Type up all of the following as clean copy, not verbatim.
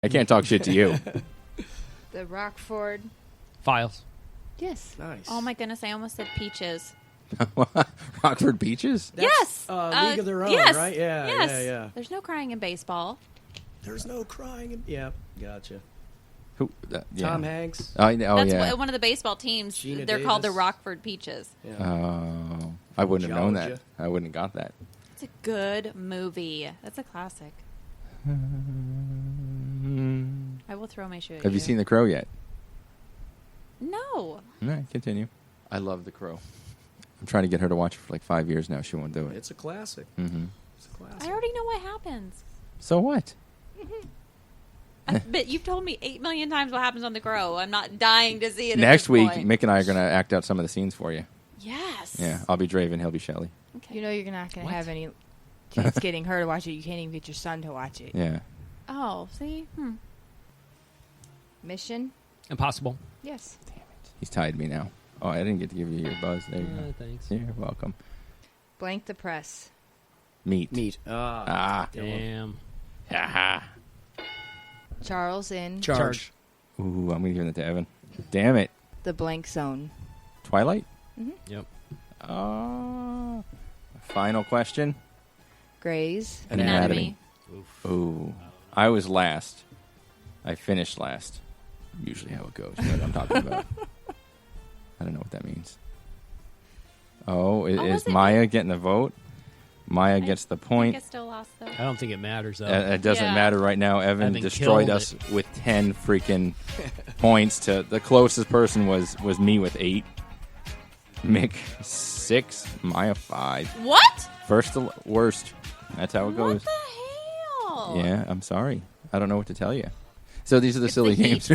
I can't talk shit to you. The Rockford. Files. Yes. Nice. Oh my goodness, I almost said peaches. Rockford Peaches? Yes. League of Their Own, yes. right? Yeah, Yes. yeah. There's no crying in baseball. There's no crying. Yeah, gotcha. Who? Yeah. Tom Hanks. Oh, That's yeah. one of the baseball teams. Gina They're called the Davis. Rockford Peaches. Yeah. Oh, I wouldn't have known that. Georgia. I wouldn't have got that. It's a good movie. That's a classic. I will throw my shoe at Have you seen The Crow yet? No. All right, continue. I love The Crow. I'm trying to get her to watch it for like 5 years now. She won't do it. It's a classic. Mm-hmm. It's a classic. I already know what happens. So what? But you've told me 8 million times what happens on The Crow. I'm not dying to see it. Next at this week, point. Mick and I are going to act out some of the scenes for you. Yes. Yeah, I'll be Draven, he'll be Shelley. Okay. You know you're not going What? to have any chance getting her to watch it. You can't even get your son to watch it. Yeah. Oh, see? Mission? Impossible. Yes. Damn it. He's tied me now. Oh, I didn't get to give you your buzz. There you go. Thanks. You're welcome. Blank the press. Meat. Ah. Damn. Haha. Charles in Charge. Ooh, I'm going to give it to Evan. Damn it. the blank zone. Twilight? Yep. Final question. Gray's. Anatomy. Ooh. I was last. I finished last. Usually how it goes, but I'm talking about. I don't know what that means. Oh, is was it? Maya getting the vote? Maya gets the I point. think I still lost, though. I don't think it matters, though. It doesn't Yeah. matter right now. Evan Evan destroyed killed us with 10 freaking points. To the closest person was me with 8. Mick 6. Maya 5. What? First to worst. That's how it What goes. the hell? Yeah, I'm sorry. I don't know what to tell you. So these are the It's silly the games.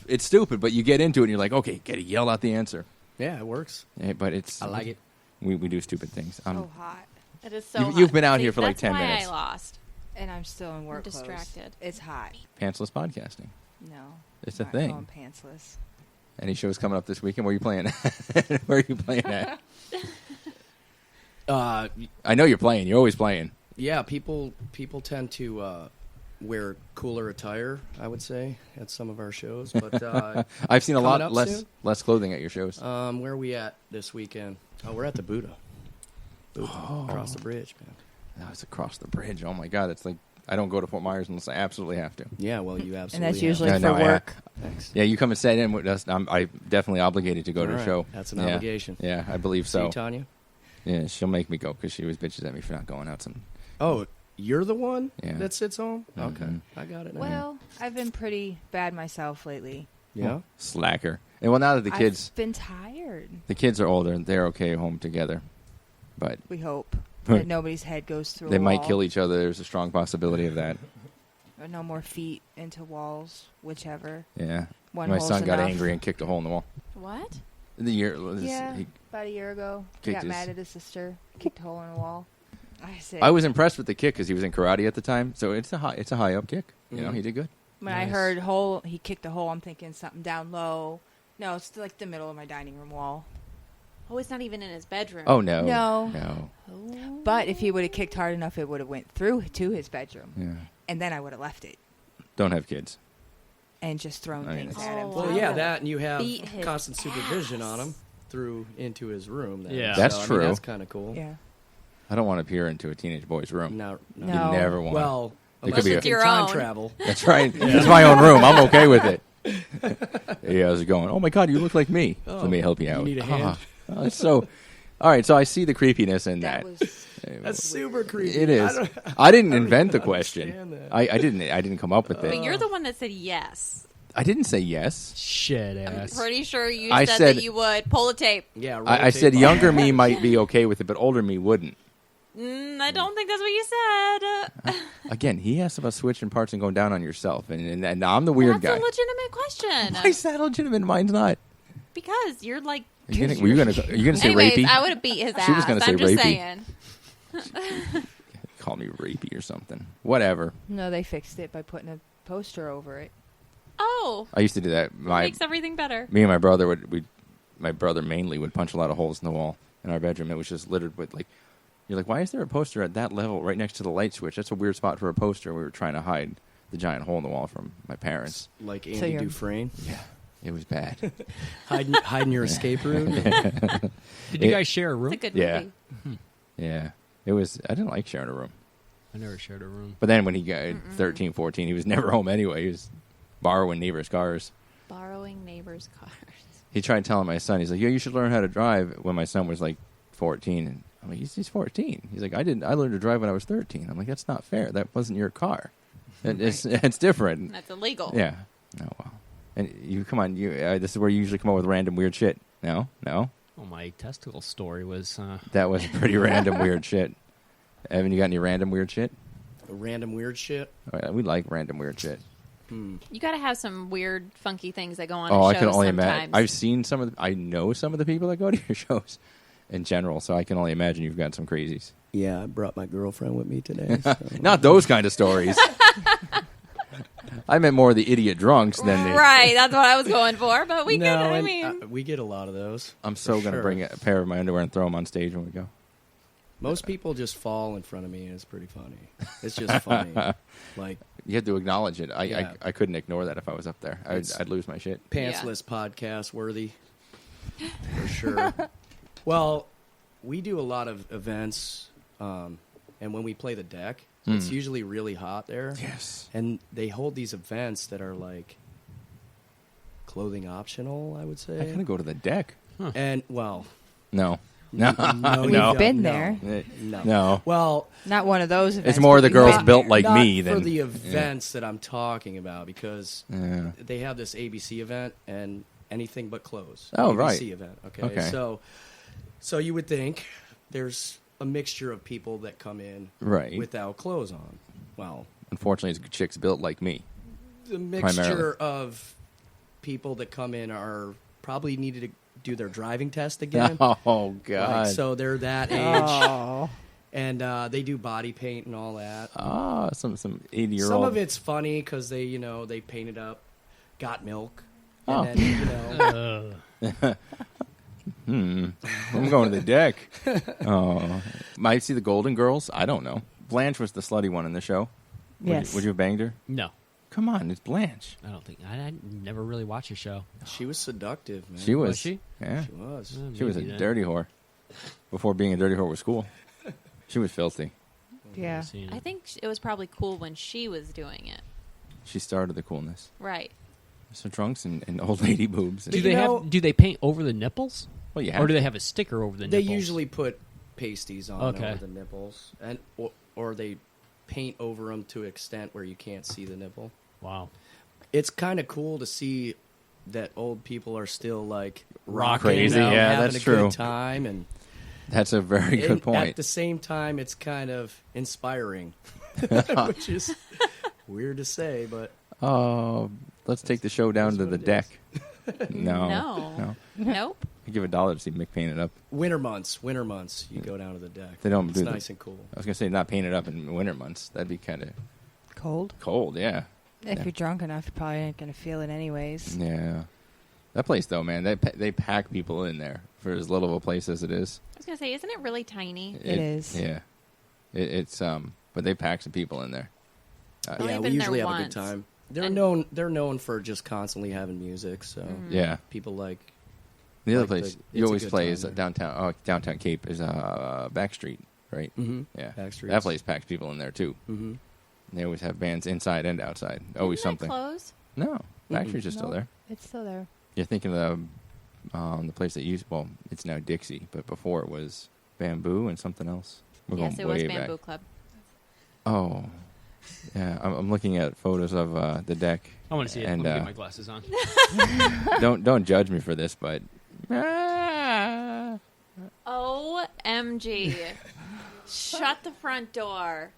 It's stupid, but you get into it and you're like, okay, gotta yell out the answer. Yeah, it works. Yeah, but it's I like it. We do stupid things. So hot. It is so You've hot. been out See, here for like that's 10 why minutes. I lost. And I'm still in work distracted. clothes. It's hot. Pantsless podcasting. No. It's a not thing. going pantsless. Any shows coming up this weekend? Where are you playing at? Where are you playing at? I know you're playing. You're always playing. Yeah, people tend to wear cooler attire, I would say, at some of our shows. But I've seen a lot coming up soon? less clothing at your shows. Where are we at this weekend? Oh, we're at the Buddha. Across the bridge, man. No, it's across the bridge. Oh my God, it's like I don't go to Fort Myers unless I absolutely have to. Yeah, well, you absolutely And that's have. usually Yeah, for no, work. Thanks. Yeah, you come and sit in with us. I'm definitely obligated to go to All a right. show. That's an Yeah. obligation. Yeah, I believe See, so. Tanya? Yeah, she'll make me go because she was bitches at me for not going out. Oh, you're the one Yeah. that sits home? Okay, Mhm. I got it now. Well, I've been pretty bad myself lately. yeah? Slacker. And well, now that the kids I've been tired. are older, they're okay home together. But We hope that nobody's head goes through they a might wall. kill each other. There's a strong possibility of that. Or no more feet into walls, whichever. Yeah. One My hole's son got enough. angry and kicked a hole in the wall. What? Yeah, he- about a year ago. He kicked got his- mad at his sister, kicked a hole in the wall. I said, I was impressed with the kick because he was in karate at the time. So it's a high up kick. You know, Mhm. he did good. when I Nice. heard hole, he kicked a hole, I'm thinking something down low. No, it's like the middle of my dining room wall. Oh, it's not even in his bedroom. Oh no, No. Oh. But if he would have kicked hard enough, it would have went through to his bedroom. Yeah. And then I would have left it Don't have kids. and just thrown I mean, things it's- at him. Oh, Well, wow. yeah, that, and you have Beat his constant supervision ass. on him through into his room. Then. Yeah. That's I mean, true. that's kind of cool. Yeah. I don't want to peer into a teenage boy's room. No. You No. never want. Well, It unless could be you a- can Your time own. travel. That's right. It's my own room. I'm okay with it. Yeah, how's it going? Oh my God, you look like me. Oh, Let me help you you out. need a hand? Oh, it's so. All right, so I see the creepiness in that. was That's super creepy. It is. I I didn't don't invent the even question. understand that. I didn't come up with But it. you're the one that said yes. I didn't say yes. Shit I'm ass. pretty sure you I said, said- that you would. Pull the tape. Yeah, roll I tape said on. younger me might be okay with it, but older me wouldn't. I don't think that's what you said. Again, he asked about switching parts and going down on yourself, and I'm the weird That's guy. a legitimate question. Why is that legitimate? Mine's not. Because you're like. Are you gonna say Anyways, rapey? I would have beat his ass. She was gonna say I'm just rapey. saying. Call me rapey or something. Whatever. No, they fixed it by putting a poster over it. Oh, I used to do that. makes everything better. Me and my brother my brother mainly would punch a lot of holes in the wall in our bedroom. It was just littered with you're like, why is there a poster at that level right next to the light switch? That's a weird spot for a poster. We were trying to hide the giant hole in the wall from my parents. Like So Andy you're- Dufresne, Yeah, it was bad. hiding your escape route. Did you guys share a It's room? a good Yeah. movie. Yeah, it was. I didn't like sharing a room. I never shared a room. But then when he got 13, 14, he was never home anyway. He was borrowing neighbors' cars. Borrowing neighbors' cars. He tried telling my son, he's like, "Yeah, you should learn how to drive." When my son was like 14, and I'm like, "He's 14." He's like, "I didn't. I learned to drive when I was 13." I'm like, "That's not fair. That wasn't your car. It's different." That's illegal. Yeah. Oh well. And you come on. This is where you usually come up with random weird shit. No. Well, my testicle story was... That was pretty random weird shit. Evan, you got any random weird shit? Random weird shit. We like random weird shit. You got to have some weird, funky things that go on. Oh, at I can shows only sometimes. imagine. I've seen some of. I know some of the people that go to your shows, in general. So I can only imagine you've got some crazies. Yeah, I brought my girlfriend with me today. So. Not those kind of stories. I meant more of the idiot drunks than the. Right, that's what I was going for. But we no, get. I and, mean, we get a lot of those. I'm so For gonna sure. bring a pair of my underwear and throw them on stage when we go. Most people just fall in front of me, and it's pretty funny. It's just funny. Like You have to acknowledge it. Yeah. I couldn't ignore that if I was up there. It's- I'd lose my shit. pantsless podcast worthy, for sure. Well, we do a lot of events, and when we play the deck, it's usually really hot there. Yes. And they hold these events that are like clothing optional, I would say. I gotta go to the deck. And well, No. No. no, We've you don't. been No. there. No. Well, Not one of those events. It's more the but girls not- built like not me for than the events that I'm talking about, because Yeah. they have this ABC event and anything but clothes. Oh, ABC right. event. Okay. Okay. So you would think there's a mixture of people that come in Right. without clothes on. Well, Unfortunately, it's chicks built like me. the mixture Primarily. of people that come in are probably needed to do their driving test again. Oh God. Like, so they're that age, Oh. and they do body paint and all that. Some 80-year-old. Some of it's funny because they they paint it up, got milk, and Oh. then I'm going to the deck. Oh, might see the Golden Girls. I don't know. Blanche was the slutty one in the show. Yes. Would you have banged her? No, Come on, it's Blanche. I don't think. I never really watched a show. she was seductive, man. She was. Was she? Yeah. She was. She was a Maybe then. dirty whore. Before being a dirty whore was cool. She was filthy. Yeah. Seen I it. think it was probably cool when she was doing it. She started the coolness. Right. So trunks and old lady boobs. Do You they know- have? Do they paint over the nipples, Well, you have or do to. they have a sticker over the They nipples? usually put pasties on Okay. over the nipples, and or they paint over them to an extent where you can't see the nipple. Wow. It's kind of cool to see that old people are still like Rock rocking crazy, out, yeah, having that's a true. good time, and That's a very good and point. At the same time, it's kind of inspiring, which is weird to say, but Oh, let's take the show down to what the it deck. is. No. Nope. I give $1 to see Mick paint it up. winter months, you go down to the deck. They don't It's do nice and cool. I was gonna say not paint it up in winter months. That'd be kind of Cold. cold. Yeah. If Yeah. you're drunk enough, you probably ain't gonna feel it anyways. Yeah. That place though, man, they pack people in there for as little of a place as it is. I was gonna say, isn't it really tiny? It is. Yeah. It's but they pack some people in there. Only Yeah, we been usually there have a once. good time. They're And- known. They're known for just constantly having music. So Yeah. people like. The other Like place it's you a always good play time is there. downtown Cape is Backstreet, right? Mm-hmm. Yeah. Backstreets. That place packs people in there too. Mm-hmm. They always have bands inside and outside. Always Isn't that something. close? No, Backstreet's just still No. there. It's still there. You're thinking of the place that used. Well, it's now Dixie, but before it was Bamboo and something else. We're Yes, going it was way Bamboo back. Club. Oh, yeah. I'm looking at photos of the deck. I want to see it. And, Let me get my glasses on. don't judge me for this, but OMG. Shut the front door.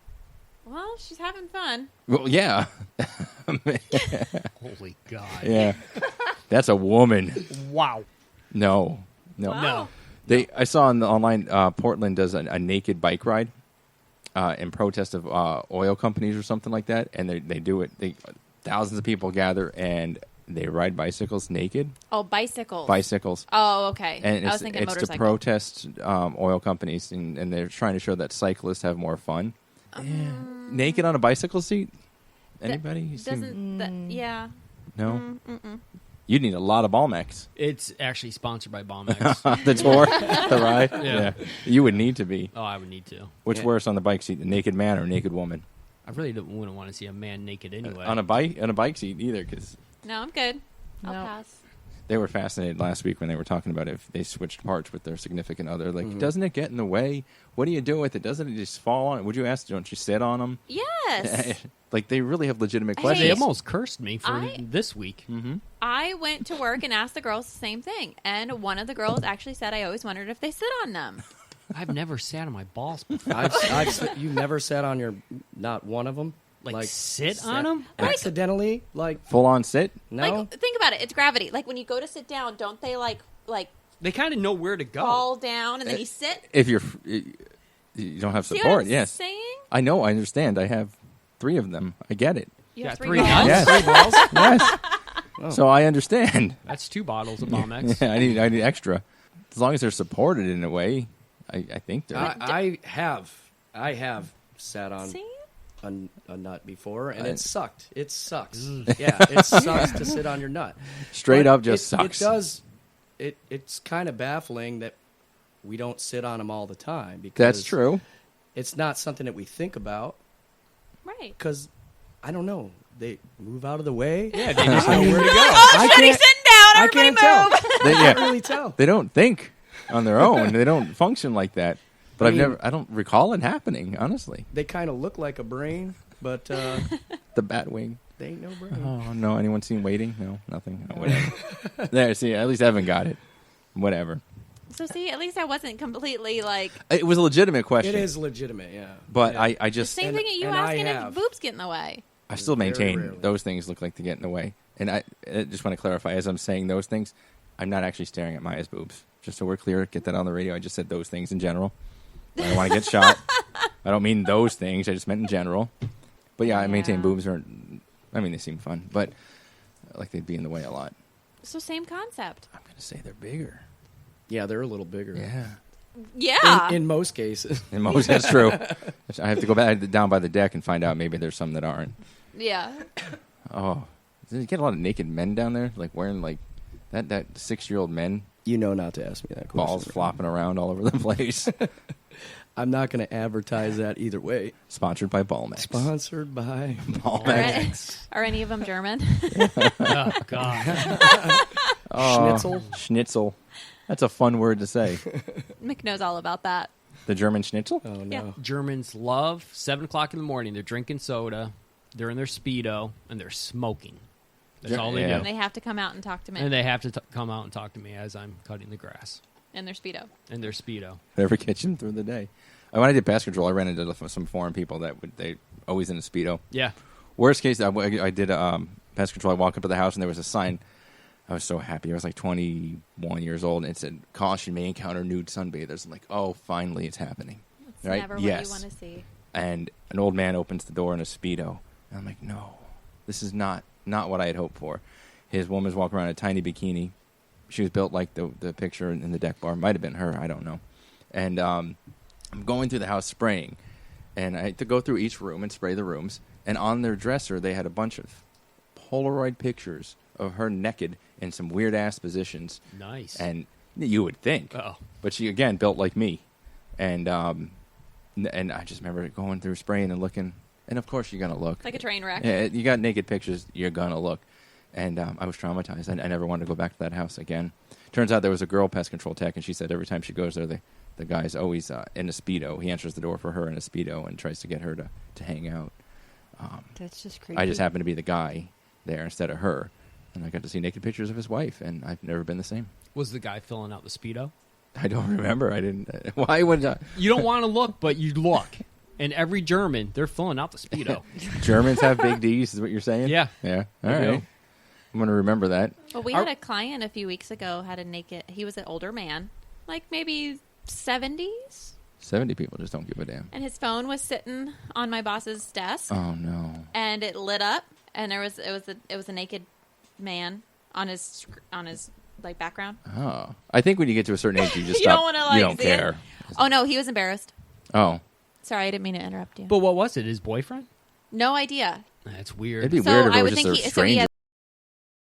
Well, she's having fun. well, yeah, Holy God. yeah. That's a woman. Wow. No. Wow. I saw on the online Portland does a naked bike ride in protest of oil companies or something like that, and they do it. Thousands of people gather and they ride bicycles naked. Oh, bicycles. Bicycles. Oh, okay. And I was it's thinking to motorcycle. protest oil companies, and they're trying to show that cyclists have more fun. Naked on a bicycle seat? Anybody? You seem- Doesn't that, yeah. no. Mm-mm. You'd need a lot of Balmex. It's actually sponsored by Balmex. The tour, the ride. Yeah. You would need to be. Oh, I would need to. Which Yeah. worse on the bike seat, the naked man or naked woman? I really wouldn't want to see a man naked anyway. On a bike seat either, because No, I'm good. I'll No. pass. they were fascinated last week when they were talking about if they switched parts with their significant other. Like, doesn't it get in the way? What do you do with it? Doesn't it just fall on it? Would you ask? Don't you sit on them? Yes. Like, they really have legitimate Hey. They questions. almost cursed me for I- this week. I went to work and asked the girls the same thing, and one of the girls actually said, "I always wondered if they sit on them." I've never sat on my balls before. You've never sat on your, not one of them? Like sit on 'em? Accidentally? Like, Full on sit? no? Like, think about it. It's gravity. Like when you go to sit down, don't they like They kind of know where to go. fall down and then you sit? If you don't have See support, what I'm yes. saying? I know, I understand. I have 3 of them. I get it. You have Got 3 3 balls. nuts? Yes. Yes. So I understand. That's 2 bottles of Balmex. Yeah, I need extra. As long as they're supported in a way, I think they're. I have sat on See? a nut before, and I- it sucked. It sucks. Yeah, it sucks to sit on your nut. Straight But up just sucks. It does. It's kind of baffling that we don't sit on them all the time. Because That's true. It's not something that we think about Right. because I don't know. They move out of the way. Yeah, they just know where to go. I Shit, he's can't. sitting down. I Everybody can't tell. move. They, I can't really tell. they don't think on their own. They don't function like that. But I mean- I don't recall it happening, honestly. They kind of look like a brain, but The bat wing. they ain't no brain. Oh, no. Anyone seen Waiting? No, nothing. Oh, whatever. There, see, at least Evan got it. Whatever. So see, at least I wasn't completely like It was a legitimate question. It is legitimate, yeah. But Yeah. I the just, same and- thing at you and I asking if have. boobs get in the way. I still Very maintain rarely. those things look like they get in the way. And I just want to clarify, as I'm saying those things, I'm not actually staring at Maya's boobs. Just so we're clear, get that on the radio. I just said those things in general. I don't want to get shot. I don't mean those things. I just meant in general. But yeah, I maintain Yeah. boobs are, I mean, they seem fun, but like they'd be in the way a lot. So same concept. I'm going to say they're bigger. Yeah, they're a little bigger. Yeah. Yeah. In most cases. And most, that's true. I have to go back down by the deck and find out maybe there's some that aren't. Yeah. Oh, did you get a lot of naked men down there? Like wearing like that 6-year-old men, You know not to ask me that question. balls flopping around all over the place. I'm not going to advertise that either way. Sponsored by Balmex. Sponsored by Balmex. Are any of them German? Oh, God. Oh, Schnitzel. Schnitzel. That's a fun word to say. Mick knows all about that. The German schnitzel? Oh, no. Yeah. Germans love 7 o'clock in the morning. They're drinking soda. They're in their Speedo. And they're smoking. That's all they Yeah. do. And they have to come out and talk to Mick And they have to come out and talk to me as I'm cutting the grass. in their Speedo. In their Speedo. Never catch him through the day. When I did pest control, I ran into some foreign people that they always in a Speedo. Yeah. Worst case, I did pest control. I walked up to the house and there was a sign. I was so happy. I was like 21 years old, and it said, "Caution, may encounter nude sunbathers." I'm like, "Oh, finally, it's happening." It's Right? never Yes. what you want to see. And an old man opens the door in a Speedo. And I'm like, no, this is not what I had hoped for. His woman's walking around in a tiny bikini. She was built like the picture in the deck bar. Might have been her. I don't know. And I'm going through the house spraying. And I had to go through each room and spray the rooms. And on their dresser, they had a bunch of Polaroid pictures of her naked in some weird-ass positions. Nice. And you would think. Uh-oh. But she, again, built like me. And I just remember going through spraying and looking. And, of course, you're going to look. It's like a train wreck. Yeah, you got naked pictures, you're going to look. And I was traumatized. I never wanted to go back to that house again. Turns out there was a girl pest control tech, and she said every time she goes there, the guy's always in a Speedo. He answers the door for her in a Speedo and tries to get her to hang out. That's just creepy. I just happened to be the guy there instead of her. And I got to see naked pictures of his wife, and I've never been the same. Was the guy filling out the Speedo? I don't remember. I didn't. Why would You don't want to look, but you look. And every German, they're filling out the Speedo. Germans have big D's? Is what you're saying? Yeah. Yeah. All They do. right. I'm going to remember that. Well, we had a client a few weeks ago had a naked. He was an older man, like maybe 70s, 70 people just don't give a damn. and his phone was sitting on my boss's desk, Oh no. and it lit up, and it was a naked man on his like background. Oh, I think when you get to a certain age, you just You stop. don't wanna, like, you don't see it? care. Oh no, he was embarrassed. Oh, Sorry, I didn't mean to interrupt you. But what was it? His boyfriend? No idea. That's weird. It'd be So weird if I it would was just think a so he stranger. has